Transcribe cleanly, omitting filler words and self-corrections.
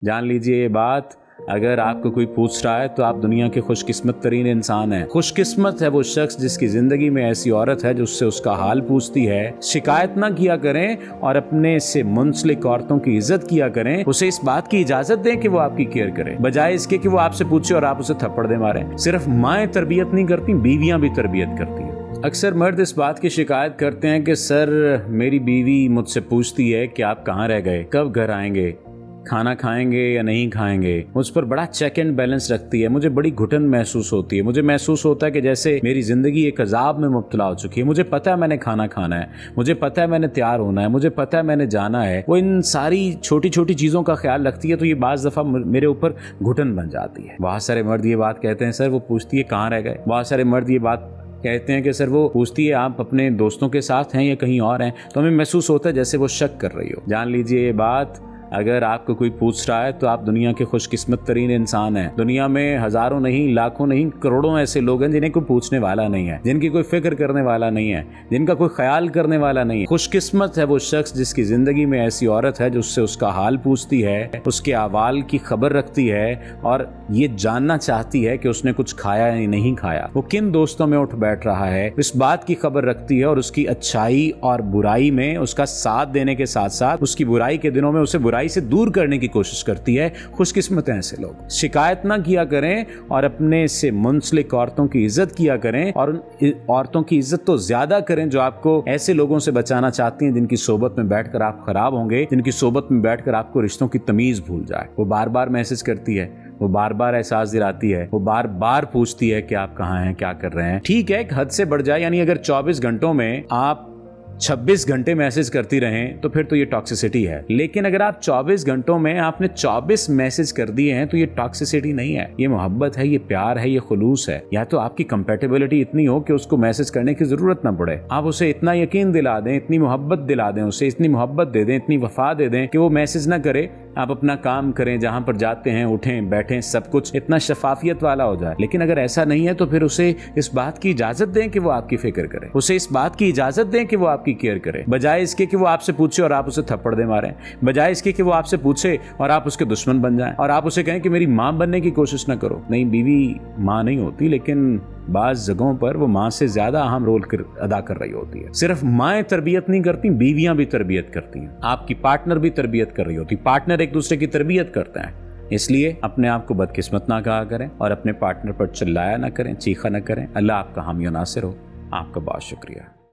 जान लीजिए ये बात, अगर आपको कोई पूछ रहा है तो आप दुनिया के खुशकिस्मत तरीन इंसान हैं। खुशकिस्मत है वो शख्स जिसकी जिंदगी में ऐसी औरत है जो उससे उसका हाल पूछती है। शिकायत ना किया करें और अपने से मुंसलिक औरतों की इज्जत किया करें। उसे इस बात की इजाजत दें कि वो आपकी केयर करे, बजाय इसके कि वो आपसे पूछे और आप उसे थप्पड़ दे मारें। सिर्फ माएँ तरबियत नहीं करती, बीवियां भी तरबियत करती हैं। अक्सर मर्द इस बात की शिकायत करते हैं कि सर मेरी बीवी मुझसे पूछती है कि आप कहाँ रह गए, कब घर आएंगे, खाना खाएंगे या नहीं खाएंगे। मुझ पर बड़ा चेक एंड बैलेंस रखती है। मुझे बड़ी घुटन महसूस होती है। मुझे महसूस होता है कि जैसे मेरी जिंदगी एक अजाब में मुब्तला हो चुकी है। मुझे पता है मैंने खाना खाना है, मुझे पता है मैंने तैयार होना है, मुझे पता है मैंने जाना है। वो इन सारी छोटी छोटी चीज़ों का ख्याल रखती है, तो ये बाज़ दफ़ा मेरे ऊपर घुटन बन जाती है। बहुत सारे मर्द ये बात कहते हैं, सर वो पूछती है कहाँ रह गए। बहुत सारे मर्द ये बात कहते हैं कि सर वो पूछती है आप अपने दोस्तों के साथ हैं या कहीं और हैं। तो हमें महसूस होता है जैसे वो शक कर रही हो। जान लीजिए ये बात, अगर आपको कोई पूछ रहा है तो आप दुनिया के खुशकिस्मत तरीन इंसान हैं। दुनिया में हजारों नहीं, लाखों नहीं, करोड़ों ऐसे लोग हैं जिन्हें कोई पूछने वाला नहीं है, जिनकी कोई फिक्र करने वाला नहीं है, जिनका कोई ख्याल करने वाला नहीं है। खुशकिस्मत है वो शख्स जिसकी जिंदगी में ऐसी औरत है जो उससे उसका हाल पूछती है, उसके अहवाल की खबर रखती है और ये जानना चाहती है कि उसने कुछ खाया या नहीं खाया, वो किन दोस्तों में उठ बैठ रहा है, इस बात की खबर रखती है और उसकी अच्छाई और बुराई में उसका साथ देने के साथ साथ उसकी बुराई के दिनों में उसे बुराई से दूर करने की कोशिश करती है। खुशकिस्मत हैं ऐसे लोग। शिकायत ना किया करें और अपने से मुंसलिक औरतों की इज्जत किया करें, और उन औरतों की इज्जत तो ज्यादा करें जो आपको ऐसे लोगों से बचाना चाहती हैं जिनकी सोबत में बैठकर आप खराब होंगे, जिनकी सोबत में बैठकर आपको रिश्तों की तमीज भूल जाए। वो बार बार मैसेज करती है, वो बार बार एहसास दिलाती है, वो बार बार पूछती है कि आप कहाँ हैं, क्या कर रहे हैं। ठीक है, एक हद से बढ़ जाए, यानी अगर 24 घंटों में आप 26 घंटे मैसेज करती रहें तो फिर तो ये टॉक्सिसिटी है। लेकिन अगर आप 24 घंटों में आपने 24 मैसेज कर दिए हैं तो ये टॉक्सिसिटी नहीं है, ये मोहब्बत है, ये प्यार है, ये खुलूस है। या तो आपकी कंपैटिबिलिटी इतनी हो कि उसको मैसेज करने की जरूरत ना पड़े, आप उसे इतना यकीन दिला दें, इतनी मोहब्बत दिला दें, उसे इतनी मोहब्बत दे दें, इतनी वफा दे दें कि वो मैसेज ना करे, आप अपना काम करें, जहां पर जाते हैं उठें बैठें, सब कुछ इतना शफाफियत वाला हो जाए। लेकिन अगर ऐसा नहीं है तो फिर उसे इस बात की इजाजत दें कि वो आपकी फिक्र करे, उसे इस बात की इजाजत दें कि वो आपकी केयर करे, बजाय इसके कि वो आपसे पूछे और आप उसे थप्पड़ दे मारें, बजाय इसके कि वो आपसे पूछे और आप उसके दुश्मन बन जाएं और आप उसे कहें कि मेरी मां बनने की कोशिश ना करो। नहीं, बीवी मां नहीं होती, लेकिन बाज़ जगहों पर वो मां से ज्यादा अहम रोल अदा कर रही होती है। सिर्फ माएँ तरबियत नहीं करती, बीवियां भी तरबियत करती हैं। आपकी पार्टनर भी तरबियत कर रही होती, पार्टनर एक दूसरे की तरबियत करते हैं। इसलिए अपने आप को बदकिस्मत ना कहा करें और अपने पार्टनर पर चिल्लाया ना करें, चीखा ना करें। अल्लाह आपका हामी और नासिर हो। आपका बहुत शुक्रिया।